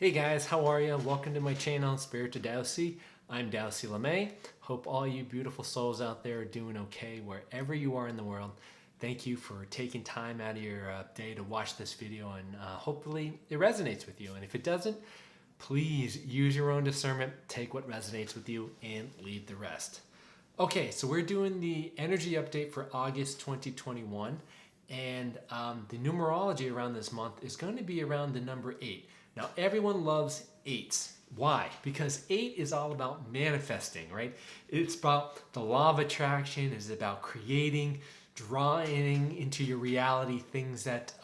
Hey guys, how are you? Welcome to my channel, Spirit to Dowsey. I'm Dowsey LeMay. Hope all you beautiful souls out there are doing okay wherever you are in the world. Thank you for taking time out of your day to watch this video, and hopefully it resonates with you. And if it doesn't, please use your own discernment, take what resonates with you, and leave the rest. Okay, so we're doing the energy update for August 2021, and the numerology around this month is going to be around the number 8. Now, everyone loves 8s. Why? Because 8 is all about manifesting, right? It's about the law of attraction. It's about creating, drawing into your reality things that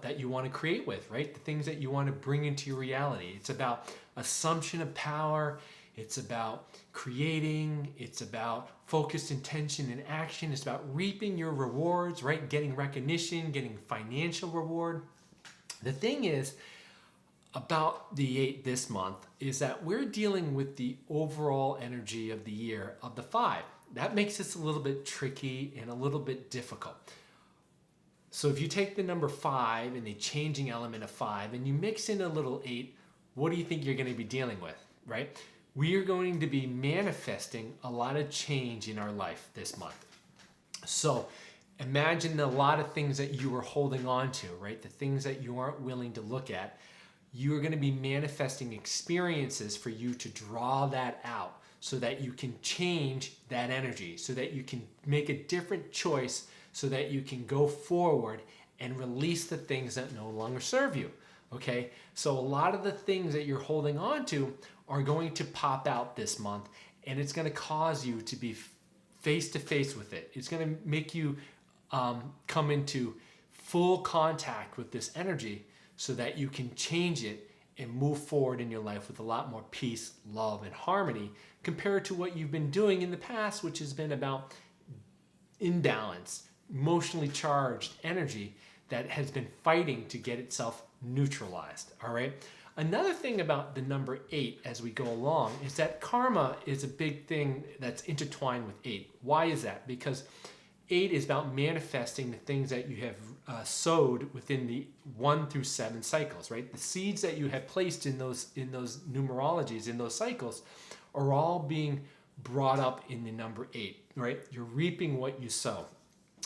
that you want to create with, right? The things that you want to bring into your reality. It's about assumption of power. It's about creating. It's about focused intention and action. It's about reaping your rewards, right? Getting recognition, getting financial reward. The thing is, about the 8 this month is that we're dealing with the overall energy of the year of the 5. That makes this a little bit tricky and a little bit difficult. So if you take the number 5 and the changing element of 5 and you mix in a little 8, what do you think you're going to be dealing with, right? We are going to be manifesting a lot of change in our life this month. So imagine a lot of things that you were holding on to, right? The things that you aren't willing to look at. You are going to be manifesting experiences for you to draw that out so that you can change that energy, so that you can make a different choice, so that you can go forward and release the things that no longer serve you. Okay, so a lot of the things that you're holding on to are going to pop out this month, and it's going to cause you to be face to face with it. It's going to make you come into full contact with this energy, so that you can change it and move forward in your life with a lot more peace, love, and harmony compared to what you've been doing in the past, which has been about imbalance, emotionally charged energy that has been fighting to get itself neutralized, all right? Another thing about the number 8 as we go along is that karma is a big thing that's intertwined with 8. Why is that? Because 8 is about manifesting the things that you have sowed within the 1 through 7 cycles, right? The seeds that you have placed in those numerologies, in those cycles, are all being brought up in the number 8, right? You're reaping what you sow.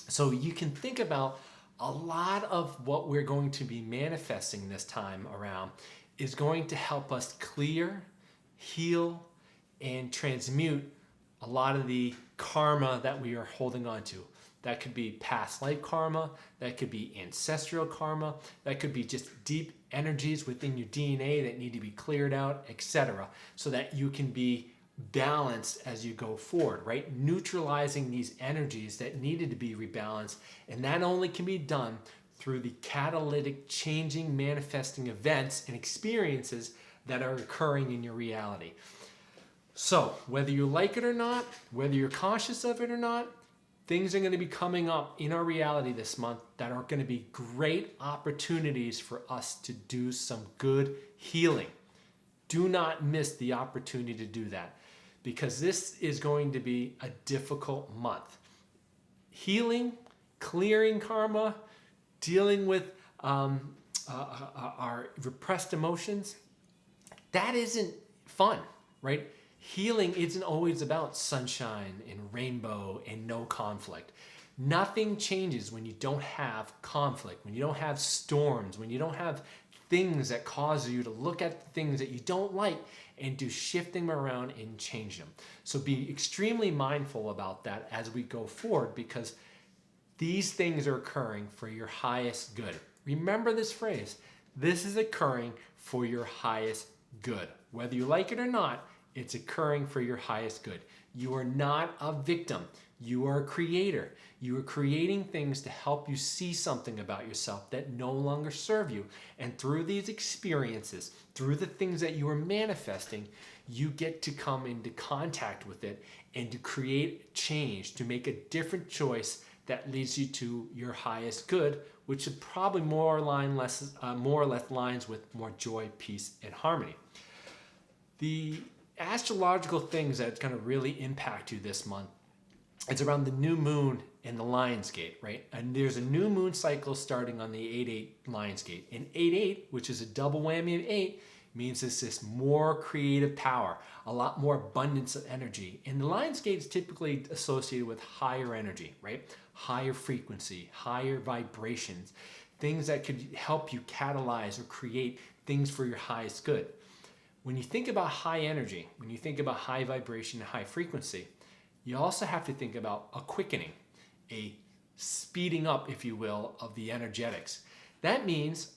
So you can think about a lot of what we're going to be manifesting this time around is going to help us clear, heal, and transmute a lot of the karma that we are holding on to. That could be past life karma, that could be ancestral karma, that could be just deep energies within your DNA that need to be cleared out, etc., so that you can be balanced as you go forward, right? Neutralizing these energies that needed to be rebalanced, and that only can be done through the catalytic changing, manifesting events and experiences that are occurring in your reality. So whether you like it or not, whether you're conscious of it or not, things are going to be coming up in our reality this month that are going to be great opportunities for us to do some good healing. Do not miss the opportunity to do that, because this is going to be a difficult month. Healing, clearing karma, dealing with our repressed emotions, that isn't fun, right? Healing isn't always about sunshine and rainbow and no conflict. Nothing changes when you don't have conflict, when you don't have storms, when you don't have things that cause you to look at the things that you don't like and to shift them around and change them. So be extremely mindful about that as we go forward, because these things are occurring for your highest good. Remember this phrase: this is occurring for your highest good. Whether you like it or not, it's occurring for your highest good. You are not a victim. You are a creator. You are creating things to help you see something about yourself that no longer serve you. And through these experiences, through the things that you are manifesting, you get to come into contact with it and to create change, to make a different choice that leads you to your highest good, which is probably more or less lines with more joy, peace, and harmony. The astrological things that's going to really impact you this month, it's around the new moon and the Lion's Gate, right? And there's a new moon cycle starting on the 8-8 Lion's Gate. And 8-8, which is a double whammy of 8, means it's this more creative power, a lot more abundance of energy. And the Lionsgate is typically associated with higher energy, right? Higher frequency, higher vibrations, things that could help you catalyze or create things for your highest good. When you think about high energy, when you think about high vibration and high frequency, you also have to think about a quickening, a speeding up, if you will, of the energetics. That means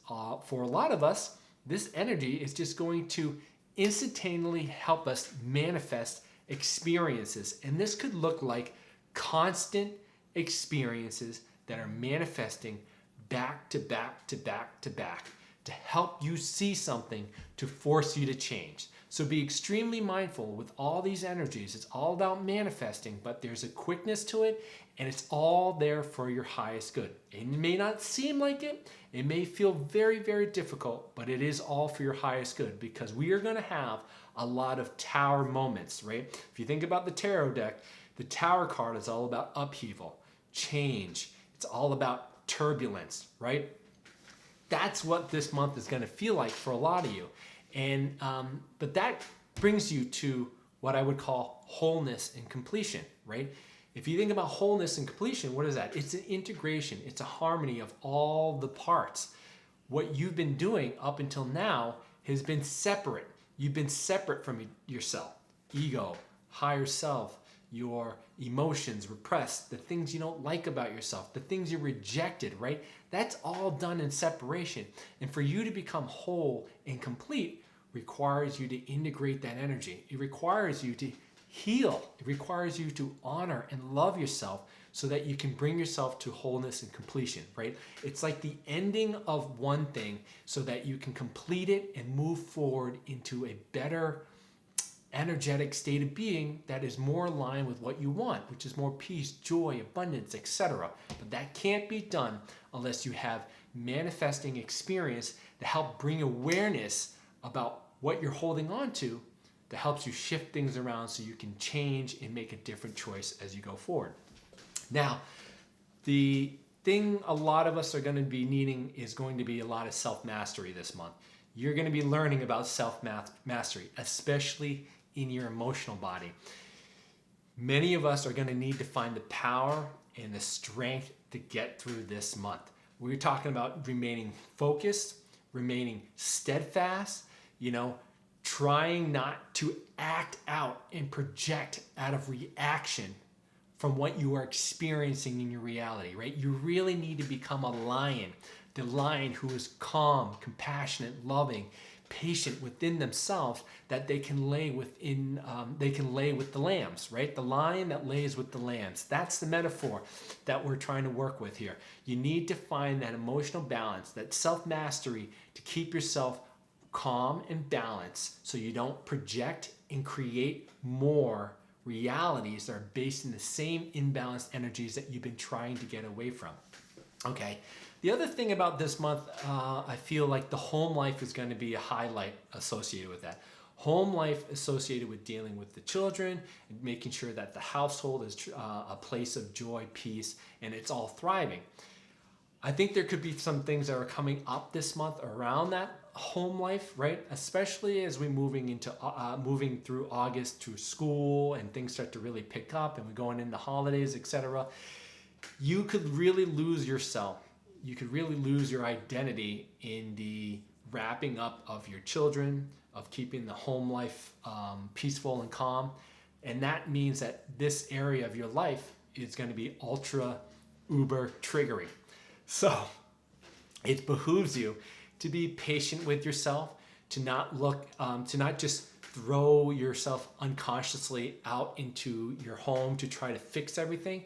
for a lot of us, this energy is just going to instantaneously help us manifest experiences. And this could look like constant experiences that are manifesting back to back to back to back to help you see something to force you to change. So be extremely mindful with all these energies. It's all about manifesting, but there's a quickness to it, and it's all there for your highest good. It may not seem like it. It may feel very, very difficult, but it is all for your highest good, because we are going to have a lot of tower moments, right? If you think about the tarot deck, the tower card is all about upheaval, change. It's all about turbulence, right? That's what this month is going to feel like for a lot of you. And but that brings you to what I would call wholeness and completion, right? If you think about wholeness and completion, what is that? It's an integration. It's a harmony of all the parts. What you've been doing up until now has been separate. You've been separate from yourself, ego, higher self, your emotions, repressed, the things you don't like about yourself, the things you rejected, right? That's all done in separation. And for you to become whole and complete requires you to integrate that energy. It requires you to heal. It requires you to honor and love yourself so that you can bring yourself to wholeness and completion, right? It's like the ending of one thing so that you can complete it and move forward into a better energetic state of being that is more aligned with what you want, which is more peace, joy, abundance, etc. But that can't be done unless you have manifesting experience to help bring awareness about what you're holding on to that helps you shift things around so you can change and make a different choice as you go forward. Now, the thing a lot of us are going to be needing is going to be a lot of self-mastery this month. You're going to be learning about self-mastery, especially in your emotional body. Many of us are going to need to find the power and the strength to get through this month. We're talking about remaining focused, remaining steadfast, trying not to act out and project out of reaction from what you are experiencing in your reality, right? You really need to become a lion, the lion who is calm, compassionate, loving, patient within themselves, that they can lay within, with the lambs, right? The lion that lays with the lambs. That's the metaphor that we're trying to work with here. You need to find that emotional balance, that self-mastery to keep yourself calm and balanced so you don't project and create more realities that are based in the same imbalanced energies that you've been trying to get away from. Okay. The other thing about this month, I feel like the home life is going to be a highlight associated with that. Home life associated with dealing with the children and making sure that the household is a place of joy, peace, and it's all thriving. I think there could be some things that are coming up this month around that home life, right? Especially as we're moving through August to school and things start to really pick up and we're going into holidays, etc. You could really lose yourself. You could really lose your identity in the wrapping up of your children, of keeping the home life peaceful and calm. And that means that this area of your life is going to be ultra, uber triggering. So it behooves you to be patient with yourself, to not just throw yourself unconsciously out into your home to try to fix everything.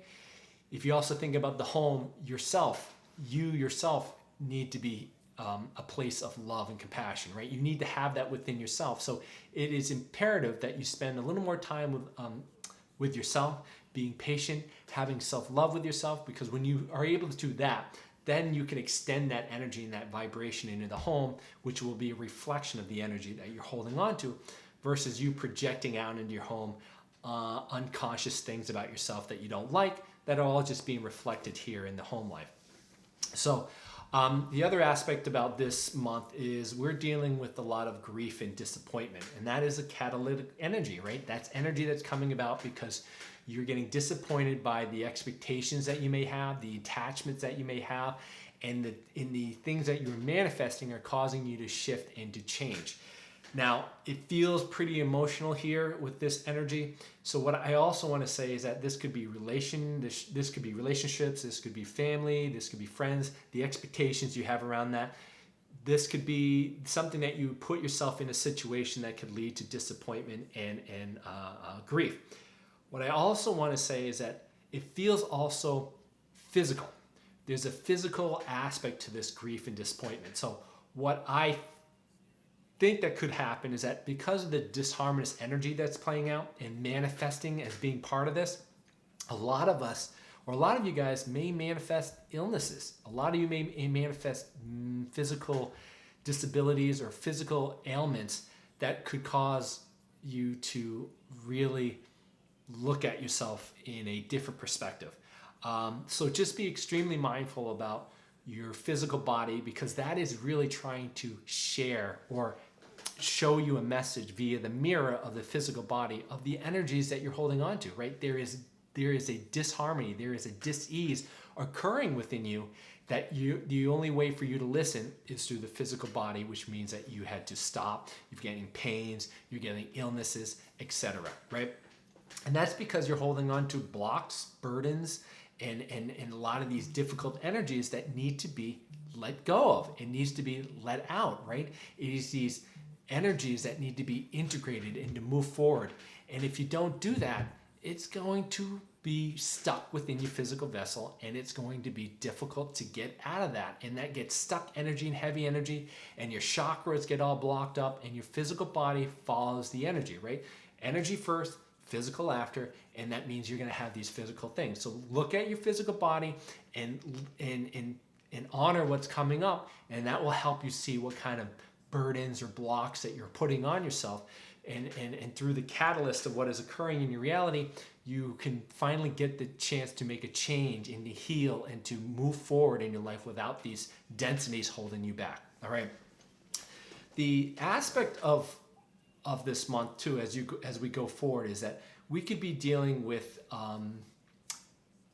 If you also think about the home yourself, you yourself need to be a place of love and compassion, right? You need to have that within yourself. So it is imperative that you spend a little more time with yourself, being patient, having self-love with yourself, because when you are able to do that, then you can extend that energy and that vibration into the home, which will be a reflection of the energy that you're holding on to, versus you projecting out into your home unconscious things about yourself that you don't like, that are all just being reflected here in the home life. So The other aspect about this month is we're dealing with a lot of grief and disappointment, and that is a catalytic energy, right? That's energy that's coming about because you're getting disappointed by the expectations that you may have, the attachments that you may have, and the things that you're manifesting are causing you to shift and to change. Now, it feels pretty emotional here with this energy. So what I also want to say is that this could be this could be relationships, this could be family, this could be friends, the expectations you have around that. This could be something that you put yourself in a situation that could lead to disappointment and grief. What I also want to say is that it feels also physical. There's a physical aspect to this grief and disappointment. So what I think that could happen is that because of the disharmonious energy that's playing out and manifesting as being part of this, a lot of us, or a lot of you guys, may manifest illnesses. A lot of you may manifest physical disabilities or physical ailments that could cause you to really look at yourself in a different perspective. So just be extremely mindful about your physical body, because that is really trying to share or show you a message via the mirror of the physical body of the energies that you're holding on to, right? There is a disharmony, there is a dis-ease occurring within you that the only way for you to listen is through the physical body, which means that you had to stop, you're getting pains, you're getting illnesses, etc., right? And that's because you're holding on to blocks, burdens, and a lot of these difficult energies that need to be let go of. It needs to be let out, right? It is these energies that need to be integrated and to move forward. And if you don't do that, it's going to be stuck within your physical vessel, and it's going to be difficult to get out of that. And that gets stuck energy and heavy energy, and your chakras get all blocked up, and your physical body follows the energy, right? Energy first, physical after, and that means you're going to have these physical things. So look at your physical body and honor what's coming up, and that will help you see what kind of burdens or blocks that you're putting on yourself. And through the catalyst of what is occurring in your reality, you can finally get the chance to make a change and to heal and to move forward in your life without these densities holding you back. All right. The aspect of this month too, as we go forward, is that we could be dealing with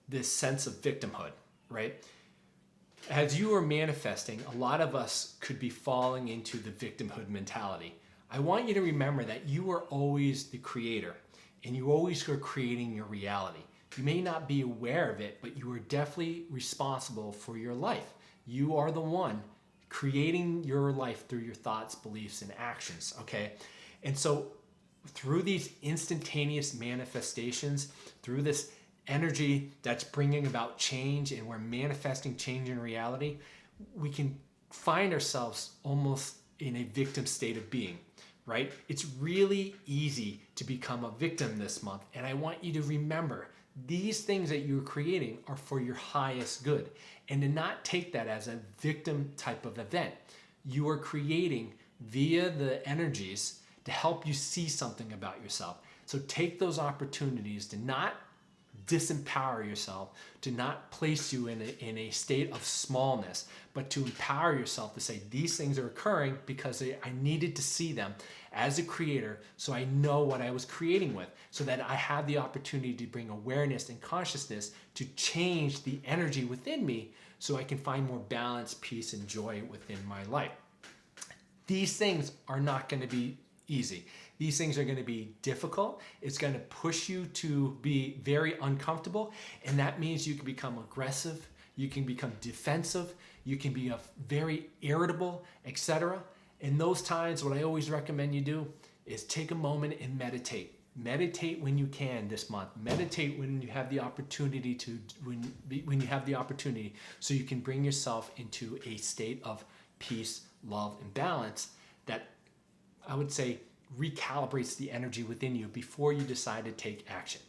this sense of victimhood, right? As you are manifesting, a lot of us could be falling into the victimhood mentality. I want you to remember that you are always the creator, and you always are creating your reality. You may not be aware of it, but you are definitely responsible for your life. You are the one creating your life through your thoughts, beliefs, and actions, okay? And so through these instantaneous manifestations, through this energy that's bringing about change, and we're manifesting change in reality, we can find ourselves almost in a victim state of being, right? It's really easy to become a victim this month, and I want you to remember these things that you're creating are for your highest good, and to not take that as a victim type of event. You are creating via the energies to help you see something about yourself. So take those opportunities to not disempower yourself, to not place you in a state of smallness, but to empower yourself to say, these things are occurring because I needed to see them as a creator, so I know what I was creating with, so that I have the opportunity to bring awareness and consciousness to change the energy within me, so I can find more balance, peace, and joy within my life. These things are not going to be easy. These things are going to be difficult. It's going to push you to be very uncomfortable, and that means you can become aggressive, you can become defensive, you can be very irritable, etc. In those times, what I always recommend you do is take a moment and meditate. Meditate when you can this month. Meditate when you have the opportunity when you have the opportunity, so you can bring yourself into a state of peace, love, and balance that, I would say, recalibrates the energy within you before you decide to take action.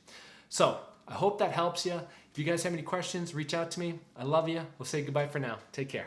So I hope that helps you. If you guys have any questions, reach out to me. I love you. We'll say goodbye for now. Take care.